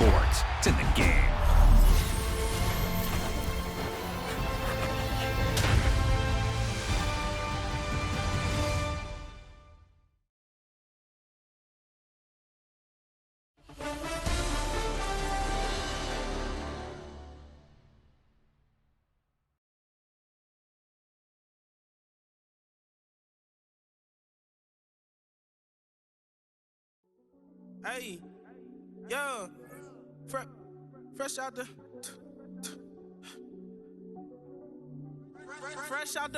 sports. It's in the game. Hey, yo, fresh out the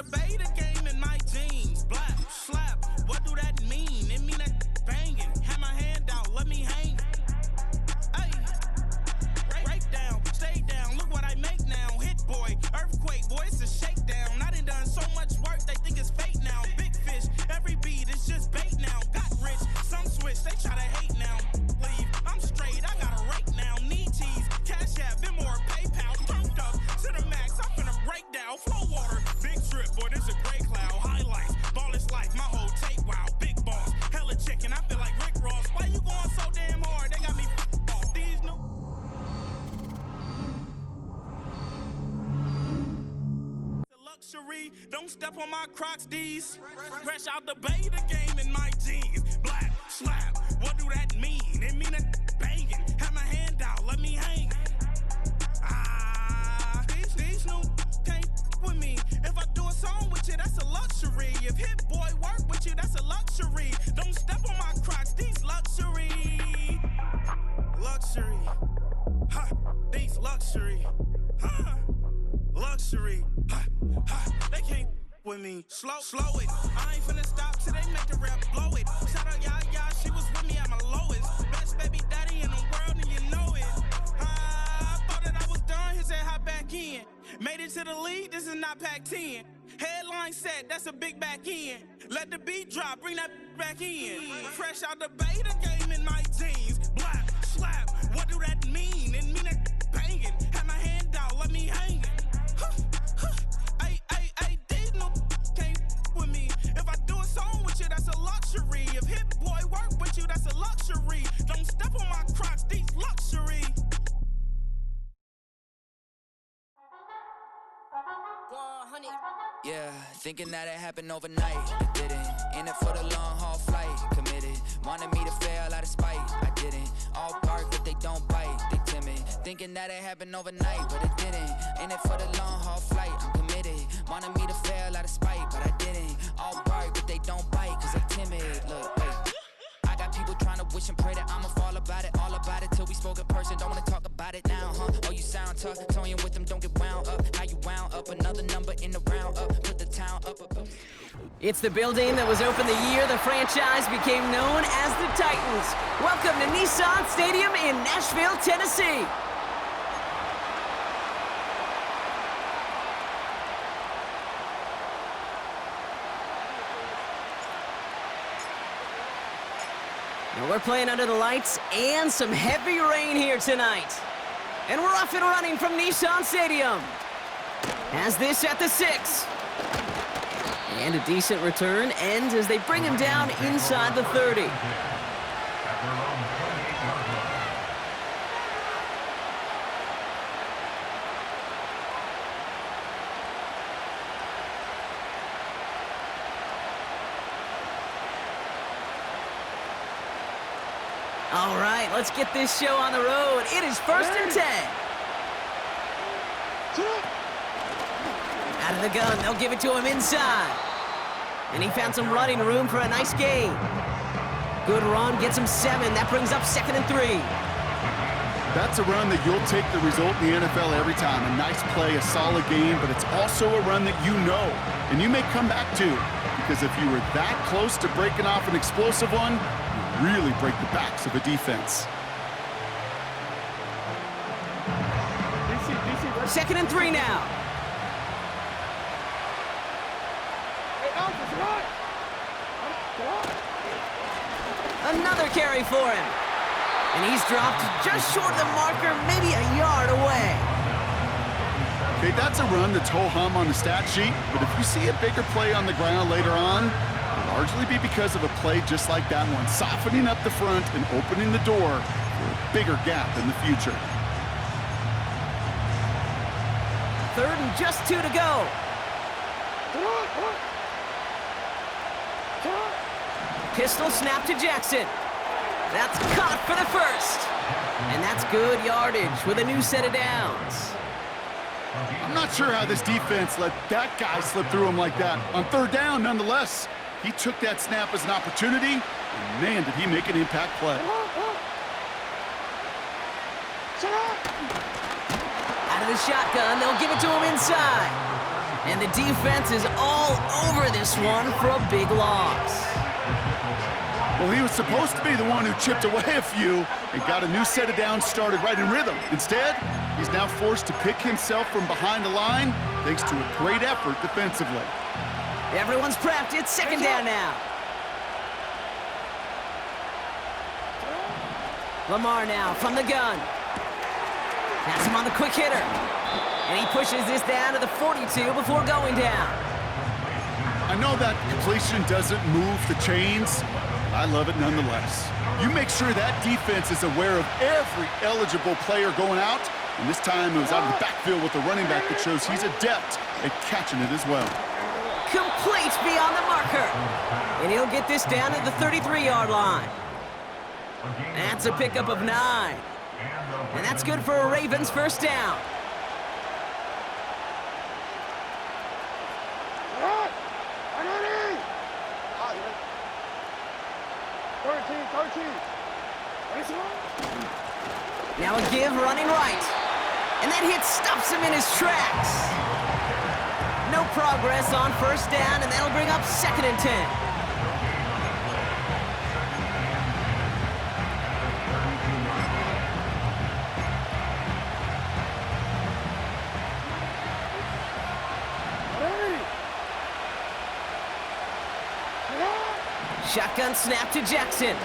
beta game in my jeans. Black, slap, what do that mean? It mean that banging. Have my hand out, let me hang. Hey, break down, stay down, look what I make now. Hit boy, earthquake, boy, it's a shakedown. I done so much work, they think it's fake now. Big fish, every beat is just bait now. Got rich, some switch, they try to hate now. Leave, I'm straight, I got a rake now. Need cheese, cash app, been more PayPal. Turned up to the max, I'm finna break down. Flow water, big trip, boy, this a gray cloud. Highlights, ball is life, my whole tape, wow. Big boss, hella chicken, I feel like Rick Ross. Why you going so damn hard? They got me off these new. Luxury, don't step on my Crocs, these. Fresh out the beta game in my jeans. Black, slap, what do that mean? It mean that banging. Have my hand out, let me hang. These new can't with me. If I do a song with you, that's a luxury. If Hit Boy work with you, that's a luxury. Don't step on my Crocs, these luxury. Luxury, ha, these luxury, ha, luxury, ha, ha, they can't with me. Slow it. I ain't finna stop till they make the rap blow it. Shout out Yaya, she was with me at my lowest. Best baby daddy in the world, and you know it. I thought that I was done, he said hop back in. Made it to the league, this is not Pac-10. Headline set, that's a big back end. Let the beat drop, bring that back in. Fresh out the beta game in my jeans. Black, slap, what do that mean? It mean that banging. Have my hand out, let me hang it. These no can't with me. If I do a song with you, that's a luxury. If Hit Boy work with you, that's a luxury. Don't step on my Crocs, these luxury. Yeah, thinking that it happened overnight. It didn't. In it for the long haul flight. Committed. Wanted me to fail out of spite. I didn't. All bark, but they don't bite. They timid. Thinking that it happened overnight, but it didn't. In it for the long haul flight. I'm committed. Wanted me to fail out of spite, but I didn't. All bark, but they don't bite, cause they timid. Look, wait. I got people trying to wish and pray that I'ma fall about it. All about it till we spoke in person. Don't wanna talk about it now, huh? Oh, you sound tough. Toying with them, don't get wound up. How you wound up? Another number in the round up. Put the town up. It's the building that was opened the year the franchise became known as the Titans. Welcome to Nissan Stadium in Nashville, Tennessee. Now we're playing under the lights and some heavy rain here tonight. And we're off and running from Nissan Stadium. Has this at the 6. And a decent return ends as they bring him down inside the 30. All right, let's get this show on the road. It is 1st and 10. Out of the gun, they'll give it to him inside. And he found some running room for a nice gain. Good run, gets him 7. That brings up 2nd and 3. That's a run that you'll take the result in the NFL every time. A nice play, a solid game, but it's also a run that you know, and you may come back to. Because if you were that close to breaking off an explosive one, you really break the backs of a defense. 2nd and 3 now. Another carry for him. And he's dropped just short of the marker, maybe a yard away. Okay, that's a run that's ho-hum on the stat sheet, but if you see a bigger play on the ground later on, largely be because of a play just like that one, softening up the front and opening the door for a bigger gap in the future. 3rd and just 2 to go. Pistol snap to Jackson. That's caught for the first. And that's good yardage with a new set of downs. I'm not sure how this defense let that guy slip through him like that. On 3rd down, nonetheless, he took that snap as an opportunity, and man, did he make an impact play. Out of the shotgun, they'll give it to him inside. And the defense is all over this one for a big loss. Well, he was supposed to be the one who chipped away a few and got a new set of downs started right in rhythm. Instead, he's now forced to pick himself from behind the line thanks to a great effort defensively. Everyone's prepped. It's 2nd down now. Lamar now from the gun. Has him on the quick hitter. And he pushes this down to the 42 before going down. I know that completion doesn't move the chains. I love it nonetheless. You make sure that defense is aware of every eligible player going out, and this time it was out of the backfield with a running back that shows he's adept at catching it as well. Complete beyond the marker. And he'll get this down at the 33-yard line. That's a pickup of 9. And that's good for a Ravens 1st down. Now a give running right. And that hit stops him in his tracks. No progress on 1st down, and that'll bring up 2nd and 10. Shotgun snap to Jackson.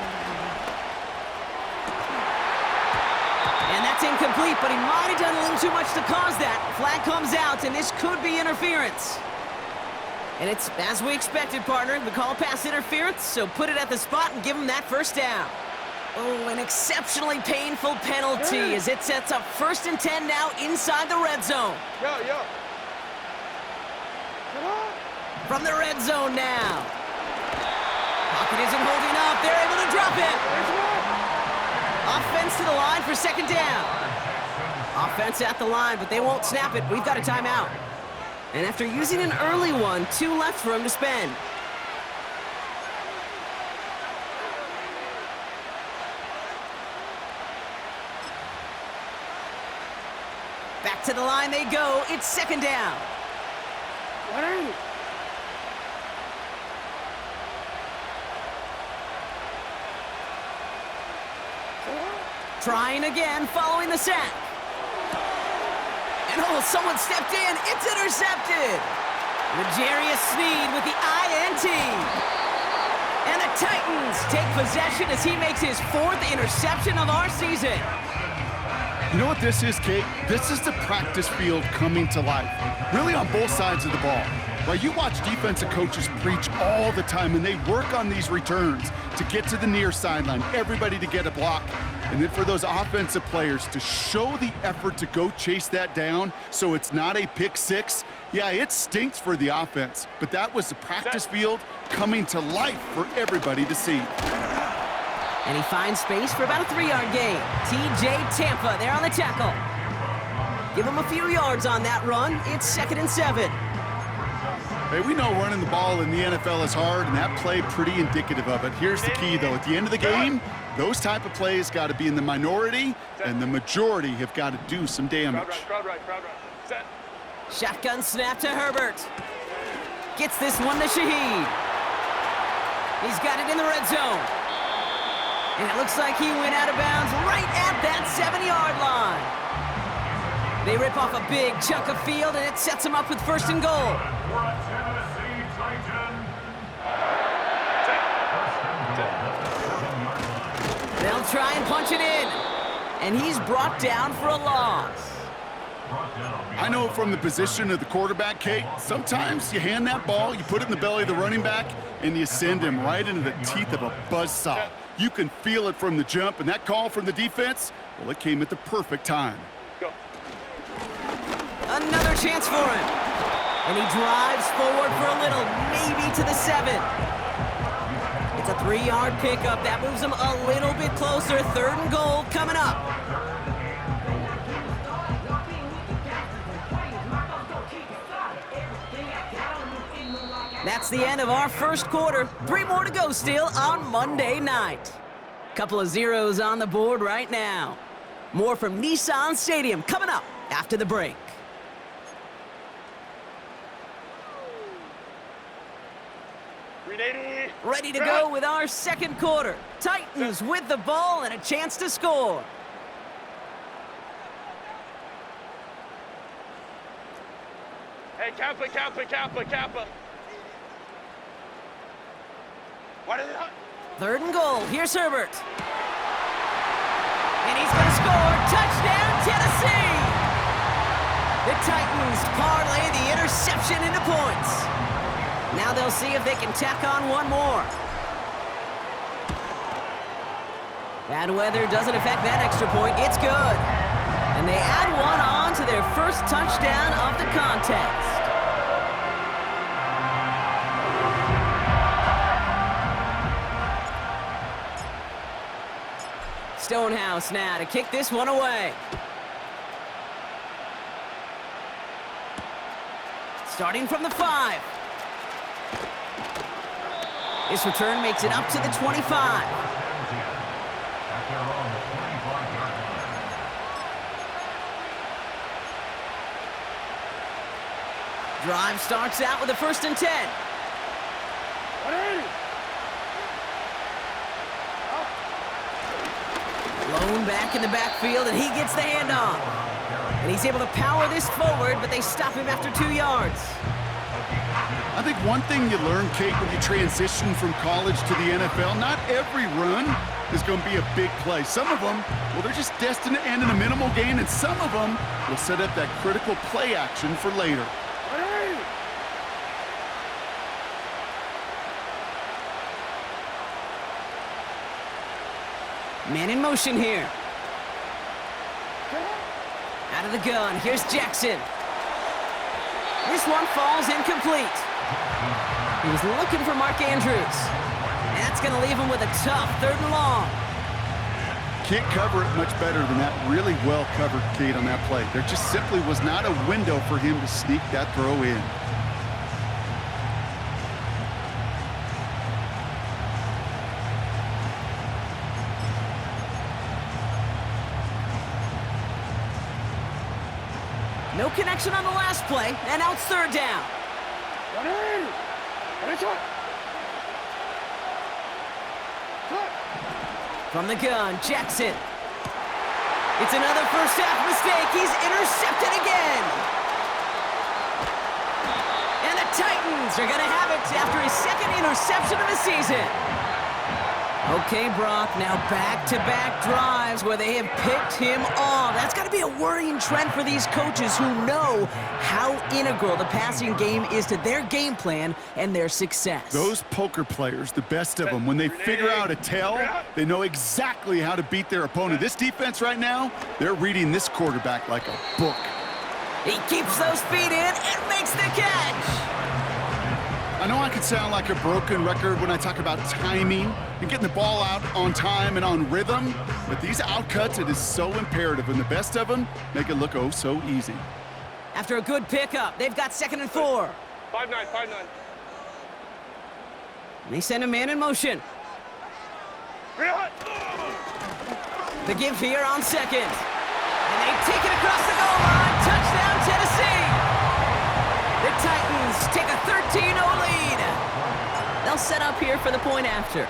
And that's incomplete, but he might have done a little too much to cause that. Flag comes out, and this could be interference. And it's as we expected, partner. We call pass interference, so put it at the spot and give him that 1st down. Oh, an exceptionally painful penalty as it sets up 1st and 10 now inside the red zone. From the red zone now. Pocket isn't holding up. They're able to drop it. Offense to the line for 2nd down. Offense at the line, but they won't snap it. We've got a timeout. And after using an early one, 2 left for him to spend. Back to the line they go. It's 2nd down. Trying again following the sack. And oh, someone stepped in. It's intercepted. L'Jarius Sneed with the INT. And the Titans take possession as he makes his 4th interception of our season. You know what this is, Kate? This is the practice field coming to life, really on both sides of the ball. Right? You watch defensive coaches preach all the time, and they work on these returns to get to the near sideline, everybody to get a block. And then for those offensive players to show the effort to go chase that down so it's not a pick 6, yeah, it stinks for the offense. But that was the practice field coming to life for everybody to see. And he finds space for about a 3-yard gain. T.J. Tampa there on the tackle. Give him a few yards on that run. It's 2nd and 7. Hey, we know running the ball in the NFL is hard, and that play pretty indicative of it. Here's the key, though. At the end of the game, those type of plays got to be in the minority, and the majority have got to do some damage. Crowd right. Set. Shotgun snap to Herbert. Gets this one to Shaheed. He's got it in the red zone. And it looks like he went out of bounds right at that 7-yard line. They rip off a big chunk of field, and it sets him up with 1st and goal. They'll try and punch it in. And he's brought down for a loss. I know from the position of the quarterback, Kate, sometimes you hand that ball, you put it in the belly of the running back, and you send him right into the teeth of a buzzsaw. You can feel it from the jump, and that call from the defense, well, it came at the perfect time. Another chance for him. And he drives forward for a little, maybe to the 7. It's a 3-yard pickup. That moves him a little bit closer. 3rd and goal coming up. That's the end of our first quarter. 3 more to go still on Monday night. Couple of zeros on the board right now. More from Nissan Stadium coming up after the break. Ready to go with our second quarter. Titans with the ball and a chance to score. Hey, Kappa. What is it? 3rd and goal. Here's Herbert. And he's going to score. Touchdown, Tennessee! The Titans parlay the interception into points. Now they'll see if they can tack on one more. Bad weather doesn't affect that extra point. It's good. And they add one on to their first touchdown of the contest. Stonehouse now to kick this one away. Starting from the 5. This return makes it up to the 25. Drive starts out with a 1st and 10. Lone back in the backfield, and he gets the handoff. And he's able to power this forward, but they stop him after 2 yards. I think one thing you learn, Kate, when you transition from college to the NFL, not every run is going to be a big play. Some of them, well, they're just destined to end in a minimal gain, and some of them will set up that critical play action for later. Man in motion here. Out of the gun, here's Jackson. This one falls incomplete. He was looking for Mark Andrews. And that's going to leave him with a tough 3rd and long. Can't cover it much better than that. Really well covered, Kate, on that play. There just simply was not a window for him to sneak that throw in. No connection on the last play, and now it's 3rd down. From the gun, Jackson. It's another first half mistake. He's intercepted again. And the Titans are going to have it after his 2nd interception of the season. Okay, Brock, now back-to-back drives where they have picked him off. That's got to be a worrying trend for these coaches who know how integral the passing game is to their game plan and their success. Those poker players, the best of them, when they figure out a tell, they know exactly how to beat their opponent. This defense right now, they're reading this quarterback like a book. He keeps those feet in and makes the catch. I know I could sound like a broken record when I talk about timing and getting the ball out on time and on rhythm, but these outcuts, it is so imperative, and the best of them make it look oh so easy. After a good pickup, they've got 2nd and 4. 5-9. And they send a man in motion. The give here on 2nd. And they take it across the goal line. Touchdown, Tennessee! The Titans take a 13-0 lead. They'll set up here for the point after.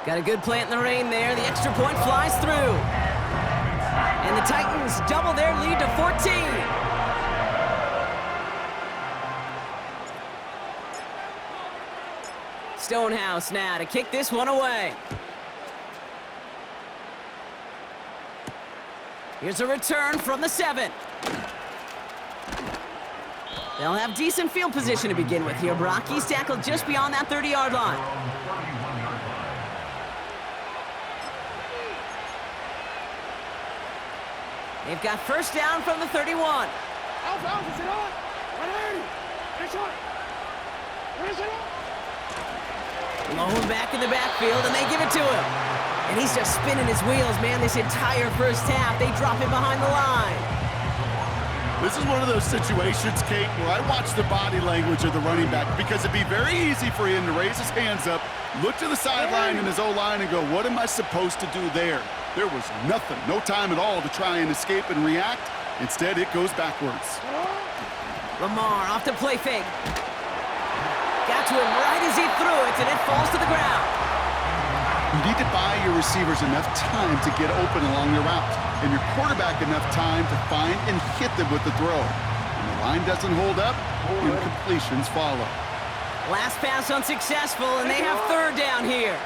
Got a good plant in the rain there. The extra point flies through. And the Titans double their lead to 14. Stonehouse now to kick this one away. Here's a return from the 7. They'll have decent field position to begin with here, Brock. He's tackled just beyond that 30-yard line. They've got first down from the 31. Lone back in the backfield, and they give it to him. And he's just spinning his wheels, man, this entire first half. They drop him behind the line. This is one of those situations, Kate, where I watch the body language of the running back because it'd be very easy for him to raise his hands up, look to the sideline in his O-line and go, what am I supposed to do there? There was nothing, no time at all to try and escape and react. Instead, it goes backwards. Lamar off the play fake. Got to him right as he threw it, and it falls to the ground. You need to buy your receivers enough time to get open along the route, and your quarterback enough time to find and hit them with the throw. When the line doesn't hold up, incompletions follow. Last pass unsuccessful, and they have third down here.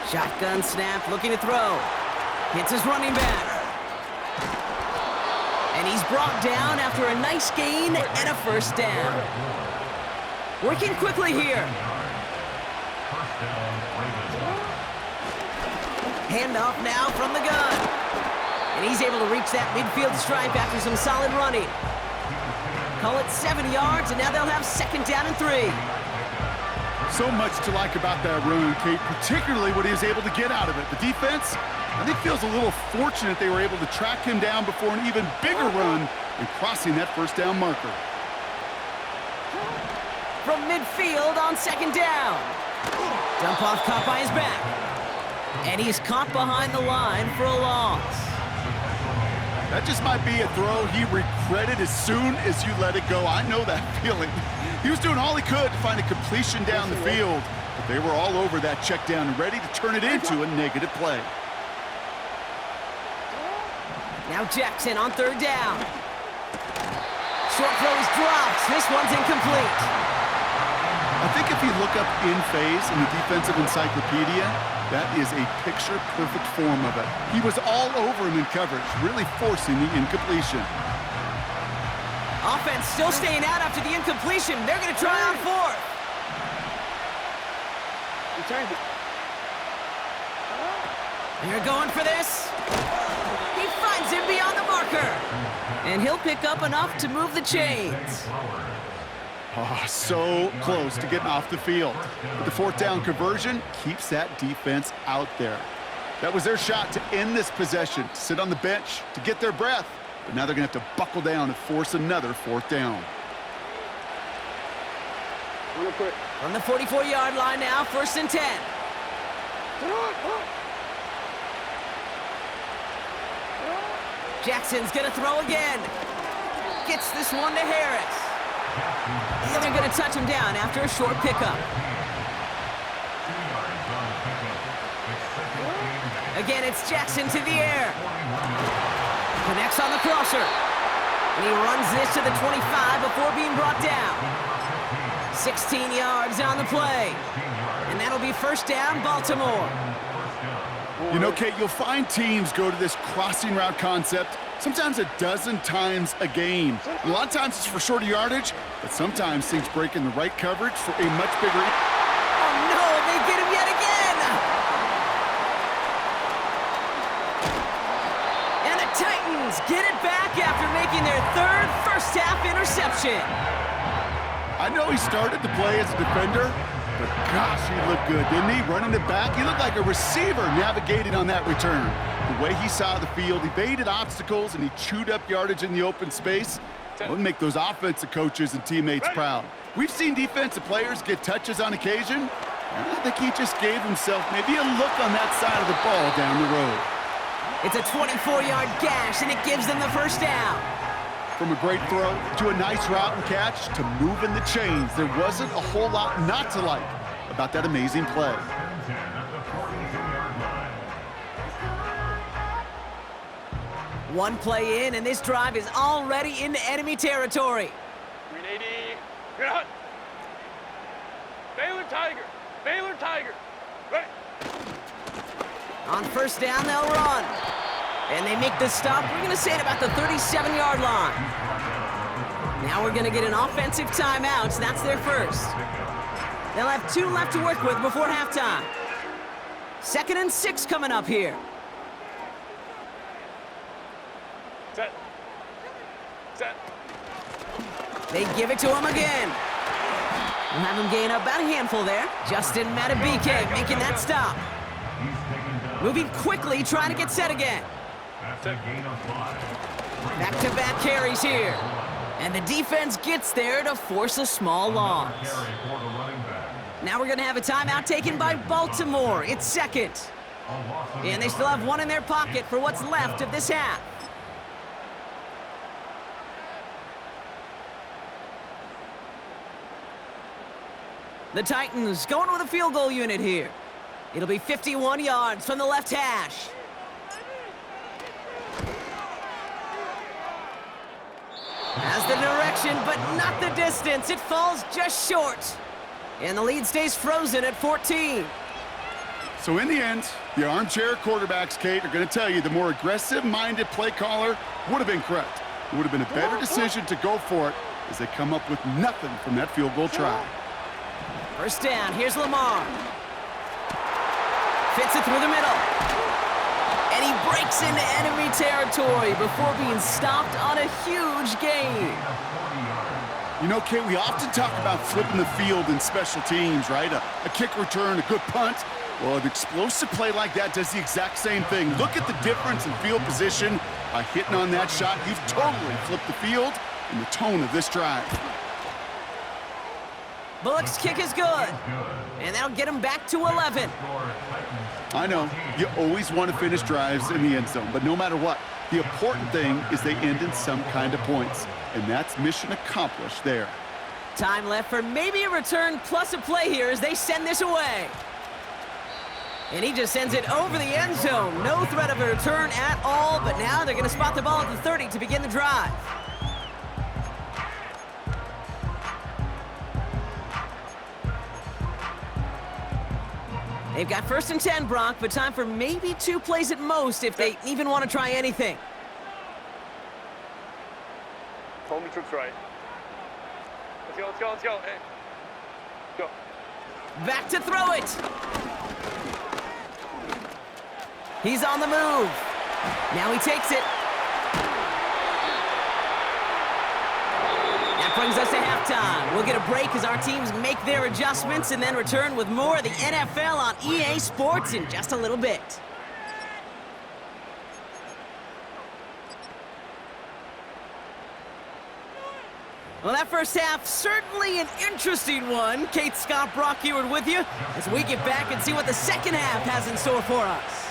Shotgun snap, looking to throw. Hits his running back. And he's brought down after a nice gain and a first down. Working quickly here. Handoff now from the gun. And he's able to reach that midfield stripe after some solid running. Call it 7 yards, and now they'll have second down and 3. So much to like about that run, Kate, particularly what he was able to get out of it. The defense, I think, feels a little fortunate they were able to track him down before an even bigger run and crossing that first down marker. From midfield on second down. Dump off caught by his back. And he's caught behind the line for a loss. That just might be a throw he regretted as soon as you let it go. I know that feeling. He was doing all he could to find a completion down the field, but they were all over that check down and ready to turn it into a negative play. Now Jackson on third down. Short throw is dropped. This one's incomplete. I think if you look up in phase in the defensive encyclopedia, that is a picture-perfect form of it. He was all over him in coverage, really forcing the incompletion. Offense still staying out after the incompletion. They're going to try on fourth. They're going for this. He finds him beyond the marker. And he'll pick up enough to move the chains. Oh, so close to getting off the field. But the fourth down conversion keeps that defense out there. That was their shot to end this possession, to sit on the bench, to get their breath. But now they're going to have to buckle down and force another fourth down. From the 44-yard line now, first and 10. Jackson's going to throw again. Gets this one to Harris. And they're going to touch him down after a short pickup. Again, it's Jackson to the air. Connects on the crosser. And he runs this to the 25 before being brought down. 16 yards on the play. And that'll be first down, Baltimore. You know, Kate, you'll find teams go to this crossing route concept sometimes a dozen times a game. A lot of times it's for shorter yardage, but sometimes things break in the right coverage for a much bigger... Oh, no, they get him yet again! And the Titans get it back after making their third first-half interception. I know he started to play as a defender, but gosh, he looked good, didn't he? Running it back, he looked like a receiver navigating on that return. The way he saw the field, evaded obstacles, and he chewed up yardage in the open space. That would make those offensive coaches and teammates proud. We've seen defensive players get touches on occasion. I think he just gave himself maybe a look on that side of the ball down the road. It's a 24-yard gash, and it gives them the first down. From a great throw to a nice route and catch to moving the chains, there wasn't a whole lot not to like about that amazing play. One play in, and this drive is already into enemy territory. 380. Good hunt. Baylor Tiger. Baylor Tiger. Right. On first down, they'll run. And they make the stop, we're going to say, at about the 37-yard line. Now we're going to get an offensive timeout, so that's their first. They'll have 2 left to work with before halftime. 2nd and 6 coming up here. Set. Set. They give it to him again. We'll have him gain about a handful there. Justin Matabike making that stop. Moving quickly, trying to get set again. Back-to-back carries here. And the defense gets there to force a small loss. Now we're going to have a timeout taken by Baltimore. It's 2nd. And they still have 1 in their pocket for what's left of this half. The Titans going with a field goal unit here. It'll be 51 yards from the left hash. Has the direction, but not the distance. It falls just short. And the lead stays frozen at 14. So in the end, the armchair quarterbacks, Kate, are going to tell you the more aggressive-minded play caller would have been correct. It would have been a better decision to go for it as they come up with nothing from that field goal try. First down, here's Lamar. Fits it through the middle. And he breaks into enemy territory before being stopped on a huge gain. You know, Kate, we often talk about flipping the field in special teams, right? A kick return, a good punt. Well, an explosive play like that does the exact same thing. Look at the difference in field position. By hitting on that shot, you've totally flipped the field and the tone of this drive. Bullock's kick is good. And that'll get him back to 11. I know, you always want to finish drives in the end zone, but no matter what, the important thing is they end in some kind of points. And that's mission accomplished there. Time left for maybe a return plus a play here as they send this away. And he just sends it over the end zone. No threat of a return at all, but now they're going to spot the ball at the 30 to begin the drive. They've got 1st and 10, Brock, but time for maybe 2 plays at most if they even want to try anything. Hold me troops right. Let's go, let's go, let's go. Hey. Go. Back to throw it. He's on the move. Now he takes it. That brings us to halftime. We'll get a break as our teams make their adjustments and then return with more of the NFL on EA Sports in just a little bit. Well, that first half, certainly an interesting one. Kate, Scott, Brock Eward with you as we get back and see what the second half has in store for us.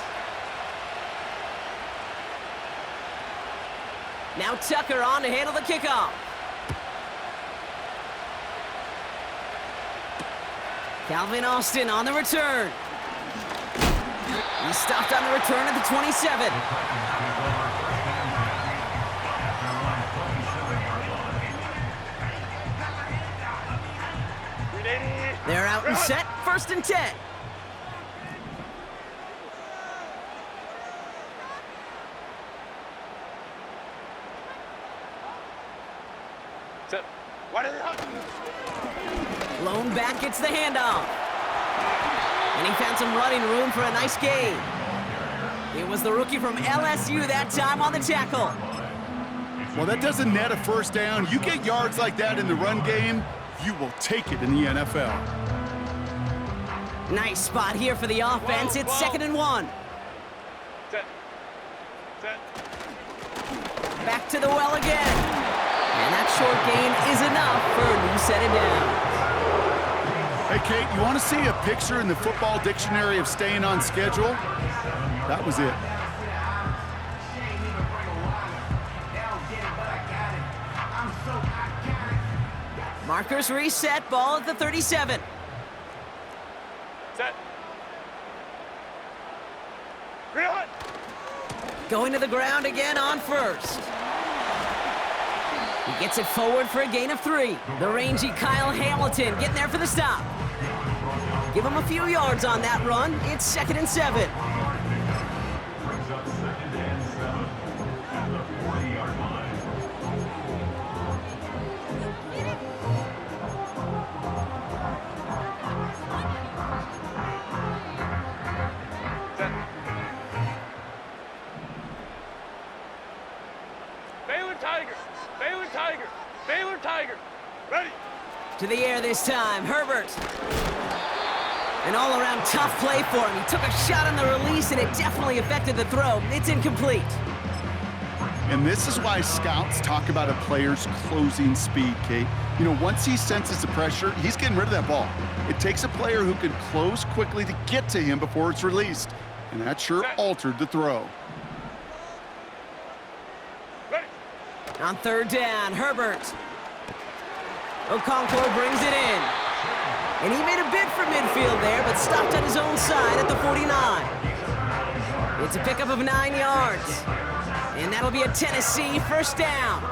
Now Tucker on to handle the kickoff. Calvin Austin on the return. He's stopped on the return at the 27. They're out and set, 1st and 10. Set. Why did it Lone back gets the handoff. And he found some running room for a nice gain. It was the rookie from LSU that time on the tackle. Well, that doesn't net a first down. You get yards like that in the run game, you will take it in the NFL. Nice spot here for the offense. It's 2nd and 1. Set. Set. Back to the well again. And that short gain is enough for a new set of downs. Hey, Kate, you want to see a picture in the football dictionary of staying on schedule? That was it. Markers reset, ball at the 37. Set. Real hot. Going to the ground again on first. He gets it forward for a gain of 3. The rangy Kyle Hamilton getting there for the stop. Give him a few yards on that run. It's 2nd and 7. Brings up 2nd and 7 at the 40-yard line. Baylor Tiger. Baylor Tiger. Baylor Tiger. Ready. To the air this time, Herbert. An all-around tough play for him. He took a shot on the release, and it definitely affected the throw. It's incomplete. And this is why scouts talk about a player's closing speed, Kate. You know, once he senses the pressure, he's getting rid of that ball. It takes a player who can close quickly to get to him before it's released. And that sure altered the throw. Ready. On 3rd down, Herbert. Okonkwo brings it in. And he made a bid for midfield there, but stopped on his own side at the 49. It's a pickup of 9 yards. And that'll be a Tennessee 1st down.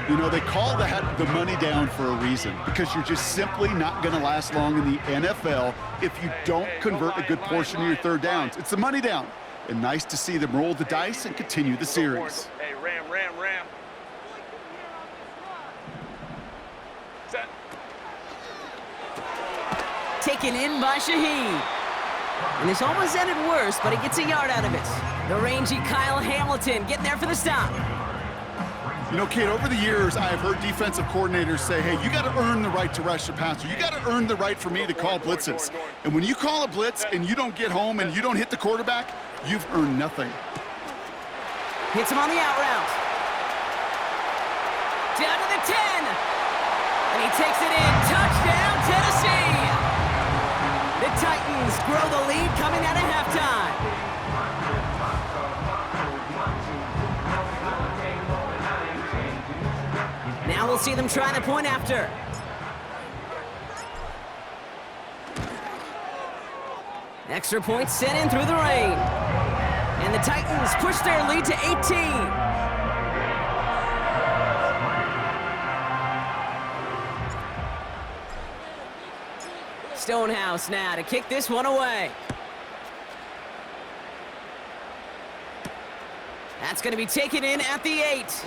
You know, they call that the money down for a reason, because you're just simply not going to last long in the NFL if you don't convert a good portion of your 3rd downs. It's the money down. And nice to see them roll the dice and continue the series. Hey, ram. Set. Taken in by Shaheed. And this almost ended worse, but he gets a yard out of it. The rangy Kyle Hamilton getting there for the stop. You know, Kate, over the years, I have heard defensive coordinators say, hey, you got to earn the right to rush the passer. You got to earn the right for me to call blitzes. And when you call a blitz and you don't get home and you don't hit the quarterback, you've earned nothing. Hits him on the out route. Down to the 10. And he takes it in. Touchdown, Tennessee. The Titans grow the lead coming out of halftime. Now we'll see them try the point after. Extra point sent in through the rain. And the Titans push their lead to 18. Stonehouse now to kick this one away. That's going to be taken in at the 8.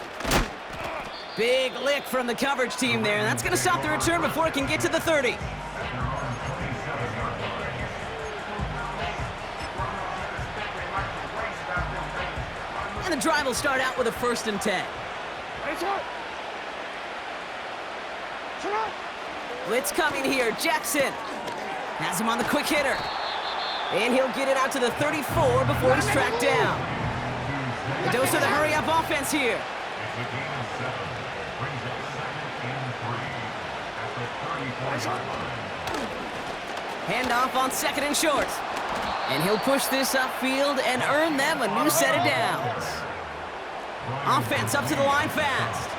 Big lick from the coverage team there. That's going to stop the return before it can get to the 30. And the drive will start out with a 1st and 10. Blitz coming here. Jackson has him on the quick hitter. And he'll get it out to the 34 before he's tracked down. The dose of the hurry-up offense here. Handoff on 2nd and short. And he'll push this upfield and earn them a new set of downs. Offense up to the line fast.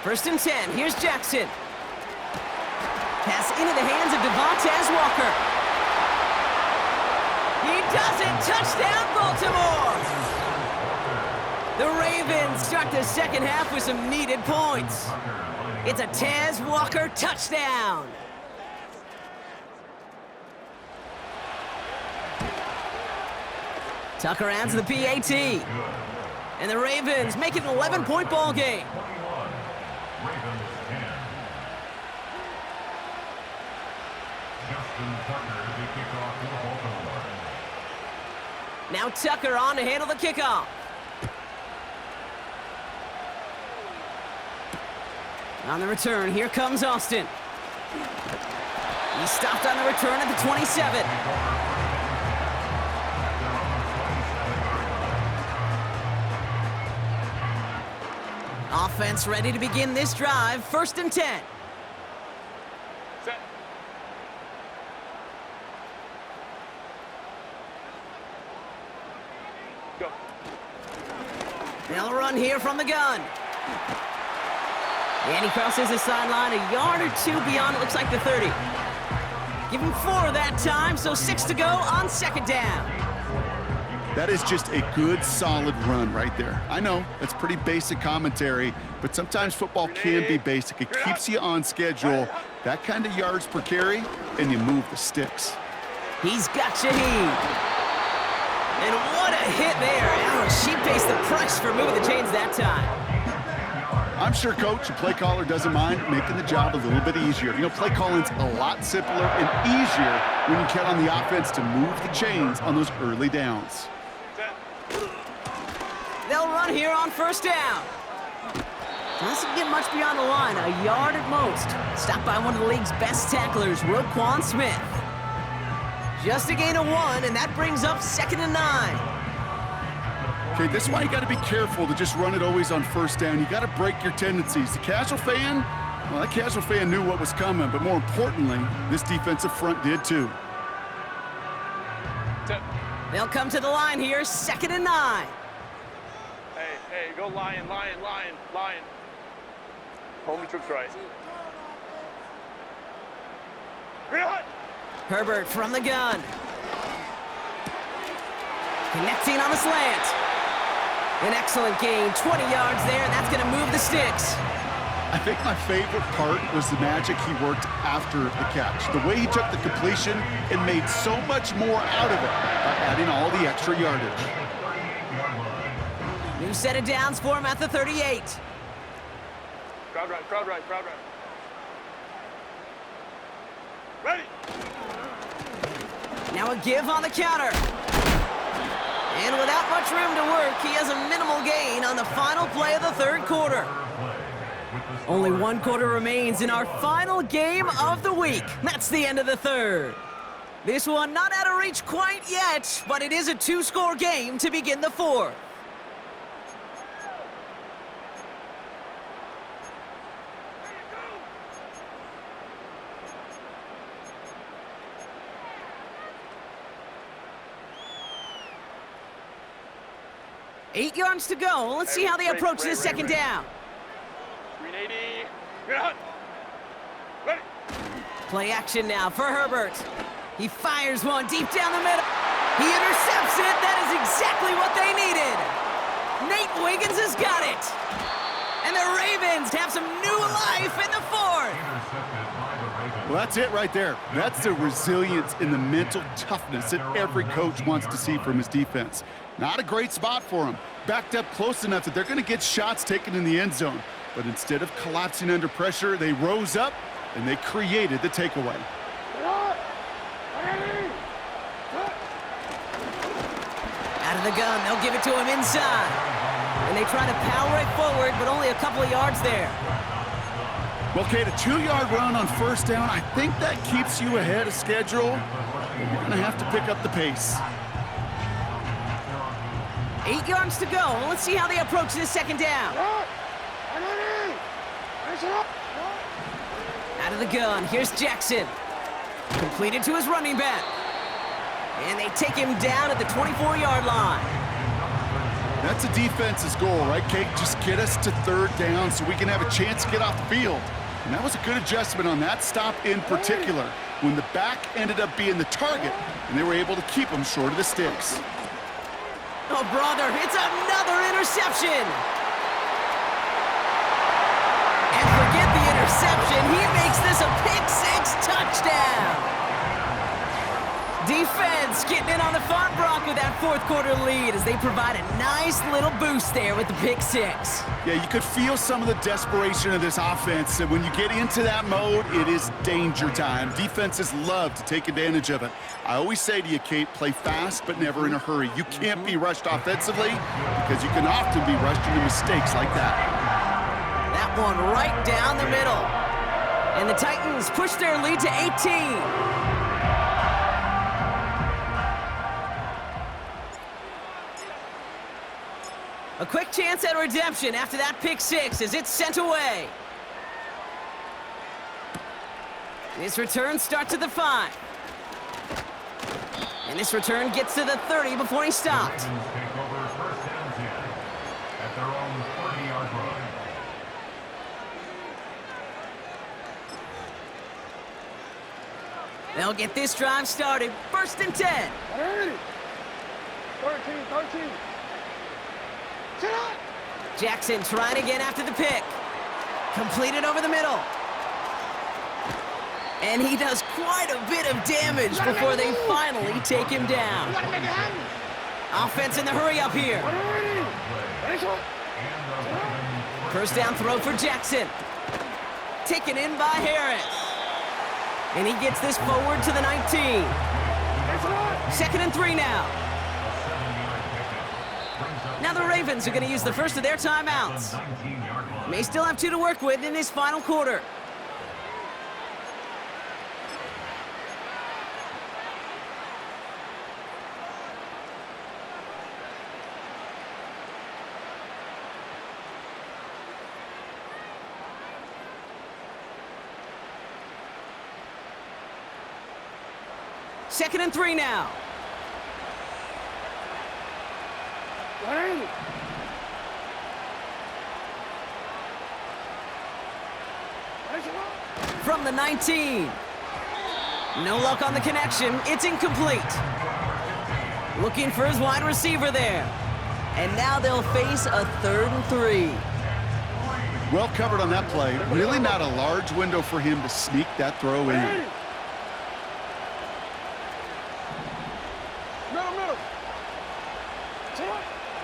1st and 10. Here's Jackson. Pass into the hands of Devontae Walker. He does it. Touchdown, Baltimore. The Ravens start the 2nd half with some needed points. It's a Taz Walker touchdown. Tucker adds the PAT. And the Ravens make it an 11-point ball game. Now Tucker on to handle the kickoff. On the return, here comes Austin. He stopped on the return at the 27. Offense ready to begin this drive. 1st and 10. Set. Go. They'll run here from the gun. And he crosses the sideline a yard or 2 beyond, it looks like the 30. Give him 4 that time, so 6 to go on 2nd down. That is just a good, solid run right there. I know, that's pretty basic commentary, but sometimes football can be basic. It keeps you on schedule. That kind of yards per carry, and you move the sticks. He's got Shaheed. And what a hit there. Ouch, she pays the price for moving the chains that time. I'm sure coach and play caller doesn't mind making the job a little bit easier. You know, play calling's a lot simpler and easier when you count on the offense to move the chains on those early downs. They'll run here on first down. Doesn't get much beyond the line, a yard at most. Stopped by one of the league's best tacklers, Roquan Smith. Just a gain of 1, and that brings up 2nd and 9. Okay, this is why you got to be careful to just run it always on first down. You got to break your tendencies. The casual fan, well, that casual fan knew what was coming, but more importantly, this defensive front did too. They'll come to the line here, 2nd and 9. Hey, go lion. Hold me troops right. Herbert from the gun. Connecting on the slant. An excellent gain, 20 yards there, and that's going to move the sticks. I think my favorite part was the magic he worked after the catch. The way he took the completion and made so much more out of it by adding all the extra yardage. New set of downs for him at the 38. Crowd right. Ready. Now a give on the counter. And without much room to work, he has a minimal gain on the final play of the 3rd quarter. Only 1 quarter remains in our final game of the week. That's the end of the 3rd. This one not out of reach quite yet, but it is a 2-score game to begin the 4th. Eight yards to go. Let's see how they approach this 2nd down. 380. Get out. Ready. Play action now for Herbert. He fires one deep down the middle. He intercepts it. That is exactly what they needed. Nate Wiggins has got it. And the Ravens have some new life in the 4th. Well, that's it right there. That's the resilience and the mental toughness that every coach wants to see from his defense. Not a great spot for him. Backed up close enough that they're going to get shots taken in the end zone. But instead of collapsing under pressure, they rose up and they created the takeaway. Out of the gun, they'll give it to him inside. And they try to power it forward, but only a couple of yards there. Well, Kate, a 2-yard run on first down, I think that keeps you ahead of schedule. But you're going to have to pick up the pace. 8 yards to go. Let's see how they approach this 2nd down. Out of the gun, here's Jackson. Completed to his running back. And they take him down at the 24-yard line. That's a defense's goal, right, Kate? Just get us to 3rd down so we can have a chance to get off the field. And that was a good adjustment on that stop in particular, when the back ended up being the target, and they were able to keep him short of the sticks. Oh, brother, it's another interception. And forget the interception. He makes this a pick-6 touchdown. Defense getting in on the farm block with that 4th quarter lead as they provide a nice little boost there with the pick-6. Yeah, you could feel some of the desperation of this offense, and when you get into that mode, it is danger time. Defenses love to take advantage of it. I always say to you, Kate, play fast but never in a hurry. You can't be rushed offensively because you can often be rushed into mistakes like that. That one right down the middle. And the Titans push their lead to 18. A quick chance at redemption after that pick-6 as it's sent away. This return starts at the 5. And this return gets to the 30 before he stopped. Take over first and 10 at their own 40-yard line. They'll get this drive started. 1st and 10. 13. Sit up. Jackson trying again after the pick. Completed over the middle. And he does quite a bit of damage before they finally take him down. Offense in the hurry up here. First down throw for Jackson. Taken in by Harris. And he gets this forward to the 19. 2nd and 3 now. Now the Ravens are going to use the first of their timeouts. May still have 2 to work with in this final quarter. Second and 3 now. From the 19. No luck on the connection. It's incomplete. Looking for his wide receiver there. And now they'll face a 3rd and 3. Well covered on that play. Really not a large window for him to sneak that throw in.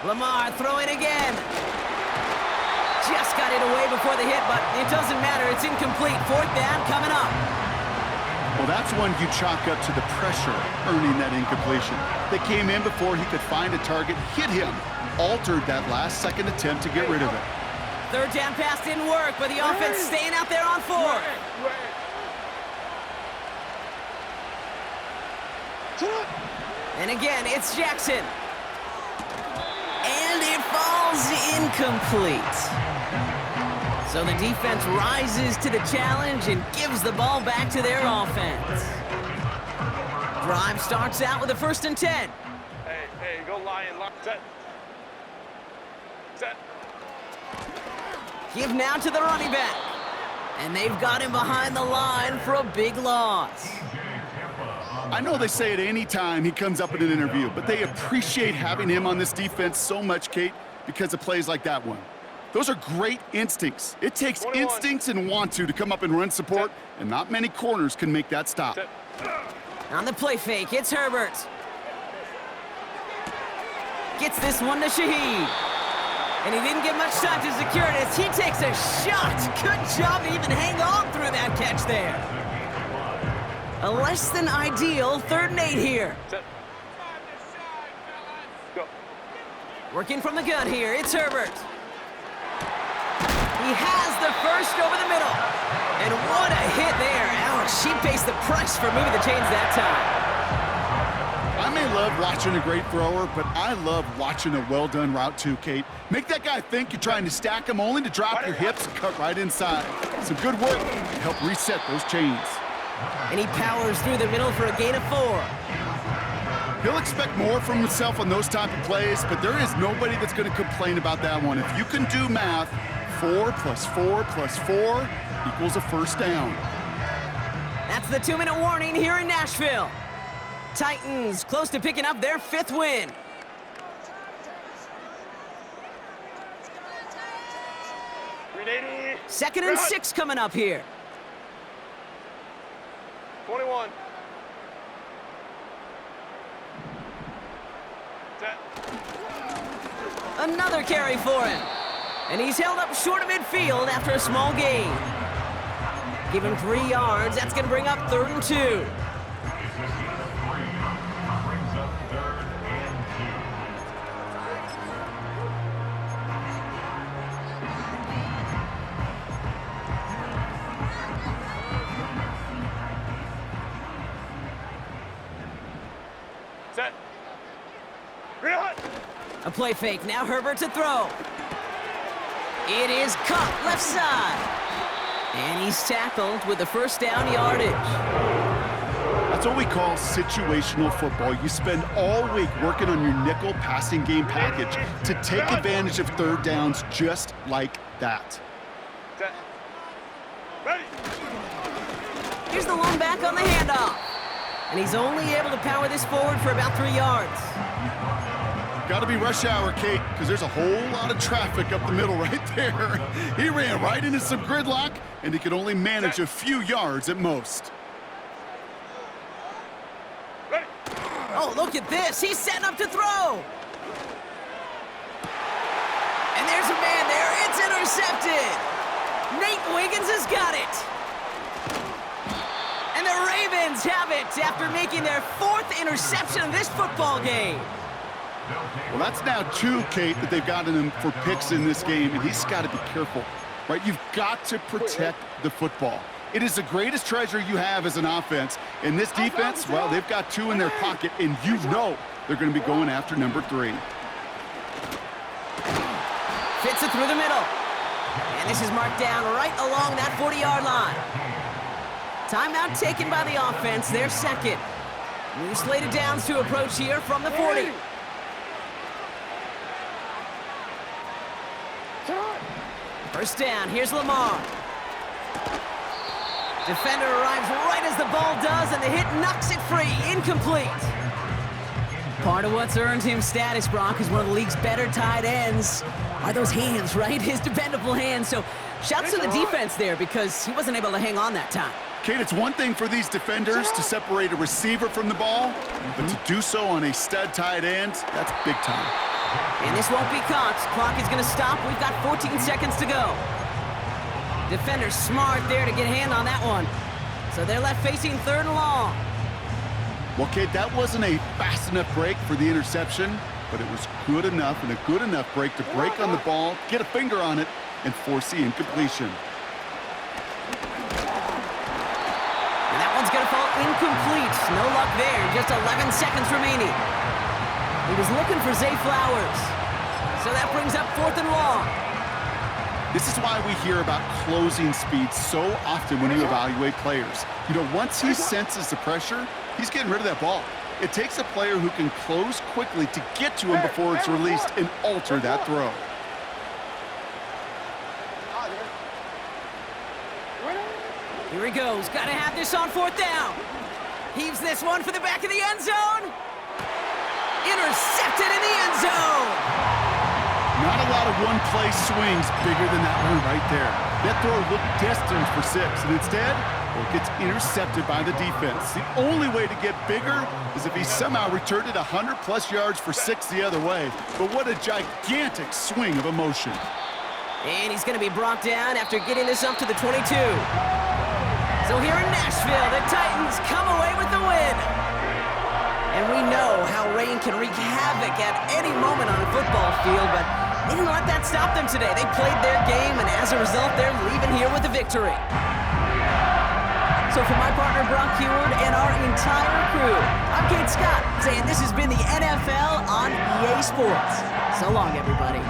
Lamar throwing again. Just got it away before the hit, but it doesn't matter. It's incomplete. 4th down coming up. Well, that's one you chalk up to the pressure earning that incompletion. They came in before he could find a target, hit him, altered that last-second attempt to get rid of it. 3rd down pass didn't work, but the offense staying out there on 4th. And again, it's Jackson. And it falls incomplete. So the defense rises to the challenge and gives the ball back to their offense. Drive starts out with a 1st and 10. Hey, go Lion. Set. Give now to the running back. And they've got him behind the line for a big loss. I know they say it any time he comes up in an interview, but they appreciate having him on this defense so much, Kate, because of plays like that one. Those are great instincts. It takes 21. instincts and want to come up and run support, and not many corners can make that stop. On the play fake, it's Herbert. Gets this one to Shaheed. And he didn't get much time to secure it as he takes a shot. Good job to even hang on through that catch there. A less than ideal 3rd and 8 here. Set. Go. Working from the gun here, it's Herbert. He has the first over the middle. And what a hit there. Ouch, she pays the price for moving the chains that time. I may love watching a great thrower, but I love watching a well-done route too, Kate. Make that guy think you're trying to stack him only to drop your hips and cut right inside. Some good work to help reset those chains. And he powers through the middle for a gain of 4. He'll expect more from himself on those type of plays, but there is nobody that's going to complain about that one. If you can do math, 4 plus 4 plus 4 equals a 1st down. That's the 2-minute warning here in Nashville. Titans close to picking up their 5th win. Ready. 2nd and 6 coming up here. 21. Set. Another carry for him. And he's held up short of midfield after a small gain. Give him 3 yards. That's going to bring up 3rd and 2. Set. Real. A play fake. Now Herbert to throw. It is caught left side. And he's tackled with the 1st down yardage. That's what we call situational football. You spend all week working on your nickel passing game package to take advantage of 3rd downs just like that. Set. Ready. Here's the lone back on the handoff. And he's only able to power this forward for about 3 yards. Got to be rush hour, Kate, because there's a whole lot of traffic up the middle right there. He ran right into some gridlock, and he could only manage a few yards at most. Ready. Oh, look at this. He's setting up to throw. And there's a man there. It's intercepted. Nate Wiggins has got it. And the Ravens have it after making their 4th interception of this football game. Well, that's now 2, Kate, that they've gotten him for picks in this game, and he's got to be careful, right? You've got to protect the football. It is the greatest treasure you have as an offense. And this defense, well, they've got 2 in their pocket, and you know they're going to be going after number 3. Fits it through the middle. And this is marked down right along that 40-yard line. Timeout taken by the offense, their second. New slated downs to approach here from the 40. First down, here's Lamar. Defender arrives right as the ball does, and the hit knocks it free, incomplete. Part of what's earned him status, Brock, is one of the league's better tight ends. Are those hands, right? His dependable hands. So shouts to the defense there because he wasn't able to hang on that time. Kate, it's one thing for these defenders to separate a receiver from the ball, but to do so on a stud tight end, that's big time. And this won't be caught. Clock is going to stop. We've got 14 seconds to go. Defender's smart there to get a hand on that one. So they're left facing 3rd and long. Well, Kate, that wasn't a fast enough break for the interception, but it was good enough and a good enough break to break on the ball, get a finger on it, and force the incompletion. And that one's going to fall incomplete. No luck there. Just 11 seconds remaining. He was looking for Zay Flowers. So that brings up 4th and long. This is why we hear about closing speed so often when you evaluate players. You know, once he senses the pressure, he's getting rid of that ball. It takes a player who can close quickly to get to him before it's released and alter that throw. Here he goes. Got to have this on 4th down. Heaves this one for the back of the end zone. Intercepted in the end zone. Not a lot of one-play swings bigger than that one right there. That throw looked destined for 6, and instead, well, it gets intercepted by the defense. The only way to get bigger is if he somehow returned it 100-plus yards for 6 the other way. But what a gigantic swing of emotion. And he's going to be brought down after getting this up to the 22. So here in Nashville, the Titans come away with the win. And we know how rain can wreak havoc at any moment on a football field, but they didn't let that stop them today. They played their game, and as a result, they're leaving here with a victory. So for my partner, Brock Heward, and our entire crew, I'm Kate Scott, saying this has been the NFL on EA Sports. So long, everybody.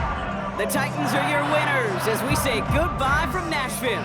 The Titans are your winners as we say goodbye from Nashville.